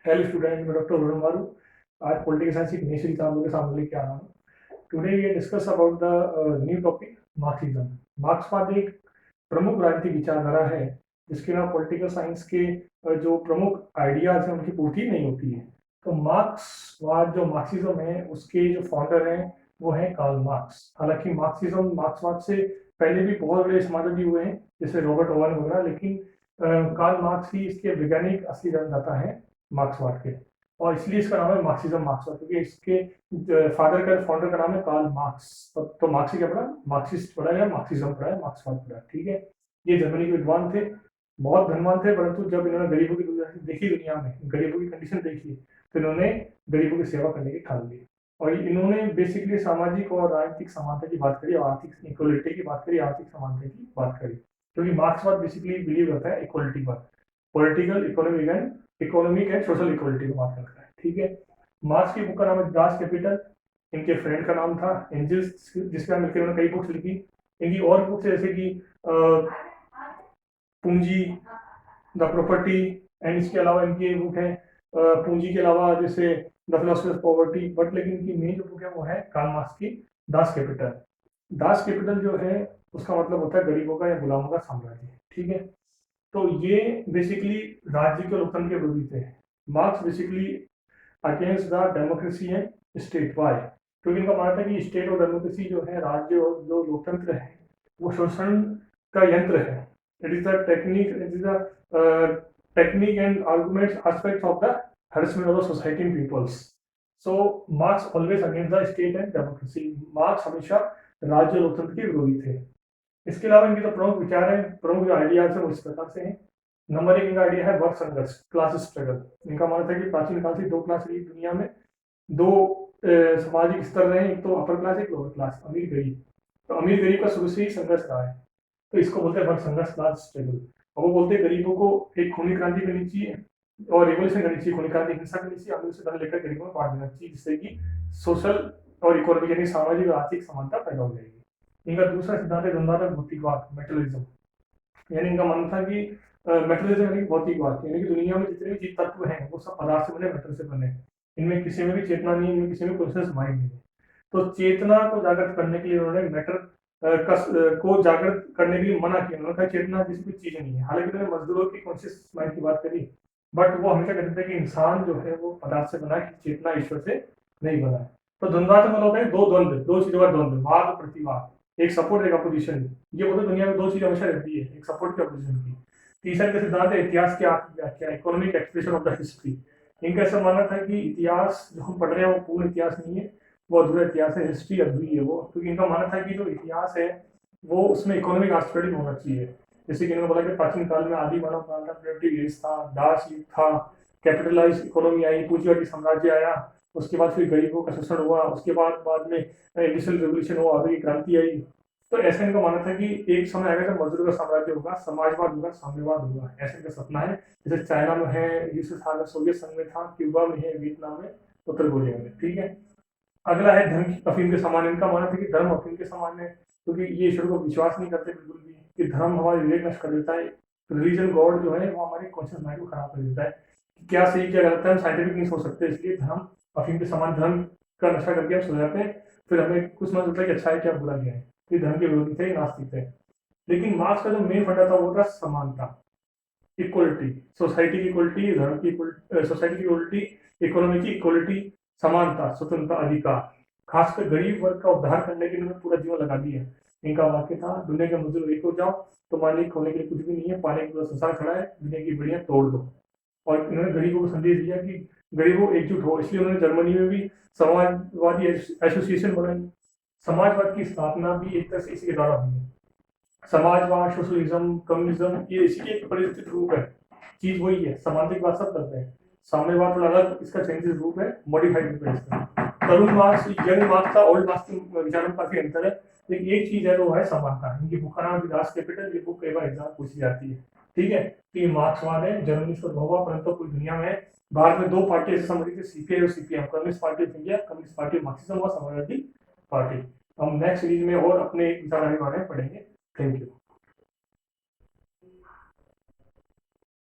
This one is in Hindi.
हेलो स्टूडेंट, मैं डॉक्टर वरुण मारू। आज पॉलिटिकल साइंस की नई सीरीज आप लोगों के सामने लेके आ रहा हूँ। Today we discuss about the new topic Marxism. मार्क्सवाद एक प्रमुख राजनीतिक विचारधारा है जिसके ना पॉलिटिकल साइंस के जो प्रमुख आइडियाज हैं उनकी पूर्ति नहीं होती है। तो मार्क्सवाद जो मार्क्सिज्म है उसके जो फाउंडर हैं वो है कार्ल मार्क्स। हालांकि मार्क्सिज्म मार्क्सवाद से पहले भी बहुत बड़े समाजवादी हुए हैं जैसे रॉबर्ट ओवन वगैरह, लेकिन कार्ल मार्क्स ही इसके वैज्ञानिक असली जन्मदाता है मार्क्सवाद के। और इसलिए इसका नाम है मार्क्सिज्म मार्क्सवाद, क्योंकि इसके फादर का फाउंडर का नाम है कार्ल मार्क्स। तो मार्क्स ही क्या पढ़ा, मार्क्सिस्ट पढ़ा या मार्क्सिज्म पढ़ा है, मार्क्सवाद पढ़ा, ठीक है। ये जर्मनी के विद्वान थे, बहुत धनवान थे, परंतु जब इन्होंने गरीबों की दुनिया देखी, दुनिया में गरीबों की कंडीशन देखी, तो इन्होंने गरीबों की सेवा करने की ठान ली। और इन्होंने बेसिकली सामाजिक और राजनीतिक समानता की बात करी और आर्थिक इक्वलिटी की बात करी, आर्थिक समानता की बात करी, क्योंकि मार्क्सवाद बेसिकली बिलीव करता है इक्वलिटी पर, political economic and social equality को बात करता है, ठीक है। मार्क्स की बुक का नाम है दास कैपिटल। इनके फ्रेंड का नाम था एंजल्स, जिसका मिलकर उन्होंने कई बुक्स लिखी। इनकी और बुक्स जैसे कि पूंजी, द प्रॉपर्टी, एंड इसके अलावा इनकी एक बुक है पूंजी के अलावा जैसे the philosophy of poverty. But लेकिन इनकी मेन जो बुक है वो है कार्ल मार्क्स की दास कैपिटल। दास कैपिटल जो है उसका मतलब होता है गरीबों का या गुलामों का साम्राज्य, ठीक है। तो ये बेसिकली राज्य के लोकतंत्र के विरोधी थे। Marx basically against the democracy and state. Why? क्योंकि इनका मानना था कि स्टेट और डेमोक्रेसी जो है, राज्य और जो लोकतंत्र है, वो शोषण का यंत्र है। It is the technique, it is the technique and arguments aspect of the harassment of the society and peoples. So Marx always against the state and democracy. Marx हमेशा राज्य लोकतंत्र के विरोधी थे। इसके अलावा इनके जो प्रमुख विचार हैं, प्रमुख जो आइडियाज है वो इस प्रकार से हैं। नंबर एक इनका आइडिया है वर्ग संघर्ष, क्लास स्ट्रगल। इनका मानना था कि प्राचीन काल से दो क्लास रही दुनिया में, दो सामाजिक स्तर रहे, एक तो अपर क्लास, एक लोअर क्लास, अमीर गरीब। तो अमीर गरीब का शुरू से ही संघर्ष रहा है, तो इसको बोलते हैं वर्ग संघर्ष, क्लास स्ट्रगल। और वो बोलते हैं गरीबों को एक खूनी क्रांति करनी चाहिए और रिवोल्यूशन करनी चाहिए, खूनी क्रांति हिंसा करनी चाहिए, अमीर से धन लेकर गरीबों में बांट देना चाहिए, जिससे कि सोशल और इकोनॉमिक यानी सामाजिक और आर्थिक समानता पैदा हो जाएगी। इनका दूसरा सिद्धांत है द्वंद्वात्मक भौतिकवाद, मेटलिज्म। यानी इनका मानना था कि मेटलिज्म यानी भौतिकवाद, यानी कि दुनिया में जितने भी चीज तत्व हैं वो सब पदार्थ से बने, मेटल से बने। इनमें किसी में भी चेतना नहीं है, इनमें किसी में कॉन्शियस माइंड नहीं है। तो चेतना को जागृत करने के लिए उन्होंने मैटर को जागृत करने के लिए मना किया। उन्होंने कहा चेतना जैसी कोई चीज नहीं है। हालांकि उन्होंने मजदूरों की कॉन्शियस माइंड की बात करी, बट वो हमेशा कहते थे कि इंसान जो है वो पदार्थ से बना है, कि चेतना ईश्वर से नहीं बना है। तो द्वंद्वात्मक मतलब होता है दो द्वंद्व, दो चीजों का द्वंद्व, वाद और प्रतिवाद, एक सपोर्ट एक अपोजिशन। ये बोलते दुनिया में दो चीज हमेशा रहती है, एक सपोर्ट की अपोजिशन की। तीसरा का सिद्धांत है इतिहास की आत्मव्याख्या, economic expression of the history. इनका ऐसा मानना था कि इतिहास जो हम पढ़ रहे हैं वो पूर्ण इतिहास नहीं है, वो अधूरा इतिहास है, हिस्ट्री अधूरी है वो। क्योंकि इनका मानना था कि जो इतिहास है वो उसमें इकोनॉमिक एस्पेक्ट होना चाहिए। जैसे कि इन्होंने बोला कि प्राचीन काल में आदि मानव काल था, प्रिमिटिव एज था, दास युग था, कैपिटलाइज इकोनॉमी आई, पूंजीवादी साम्राज्य आया, उसके बाद फिर गरीबों का शोषण हुआ, उसके बाद में इंडस्ट्रियल रेवोल्यूशन हुआ, औद्योगिक क्रांति आई। तो ऐसा इनका मानना था कि एक समय आएगा जब मजदूरों का साम्राज्य होगा, समाजवाद होगा, साम्यवाद होगा, ऐसा इनका सपना है। जैसे चाइना में है, यूएसएसआर में, सोवियत संघ में था, क्यूबा में है, वियतनाम में, उत्तर कोरिया में, ठीक है। अगला है धर्म अफीम के समान। इनका मानना था कि धर्म अफीम के समान है, क्योंकि ये ईश्वर को विश्वास नहीं करते बिल्कुल भी, कि धर्म हमारे विवेक नष्ट कर देता है। रिलीजन गॉड जो है वो हमारे कॉन्शियस माइंड को खराब कर देता है, कि क्या सही क्या गलत है हम साइंटिफिक नहीं सोच सकते, इसलिए धर्म अफीम के समान, धर्म का नशा करके हम सो जाते हैं, फिर हमें कुछ समझ आता है कि अच्छा है क्या बुरा क्या है। तो धर्म के विरोधी थे, नास्तिक थे। लेकिन मार्क्स का जो मेन फंडा था वो था समानता, इक्वलिटी, सोसाइटी की इक्वलिटी, धर्म की सोसाइटी की इक्वलिटी, इकोनॉमी की इक्वलिटी, समानता, स्वतंत्रता, अधिकार। खासकर गरीब वर्ग का उद्धार करने के लिए उन्होंने पूरा जीवन लगा दिया। इनका वाक्य था दुनिया के मजदूर एक हो जाओ, तो मालिक होने के लिए कुछ भी नहीं है, पाने के पूरा संसार खड़ा है, दुनिया की बढ़िया तोड़ दो। और इन्होंने गरीबों को संदेश दिया कि गरीबों एकजुट हो, इसलिए उन्होंने जर्मनी में भी समाजवादी एसोसिएशन बनाई। समाजवाद की स्थापना भी एक तरह से इसी के द्वारा हुई है। समाजवाद, सोशलिज्म, कम्युनिज्म, ये इसी के एक परिवर्तित रूप है। चीज वही है, सामाजिकवाद सब करते हैं, साम्यवाद थोड़ा अलग इसका चेंजेस रूप है, मॉडिफाइड रूप है इसका। तरुण मार्क्स, यंग मार्क्स का ओल्ड मार्क्स के विचारों में काफी अंतर है, लेकिन एक चीज है वो है समानता। इनकी बुक का नाम है दास कैपिटल। ये बुक कई बार एग्जाम पूछी जाती है, ठीक है। तो ये मार्क्सवाद है, जर्मनी से हुआ, परंतु पूरी दुनिया में भारत में दो पार्टी ऐसे समझी थी, सीपीआई और CPM, communist party of India, communist party of Marxism और समाजवादी पार्टी। हम नेक्स्ट सीरीज में और अपने विचारधारा के बारे में पढ़ेंगे। Thank you.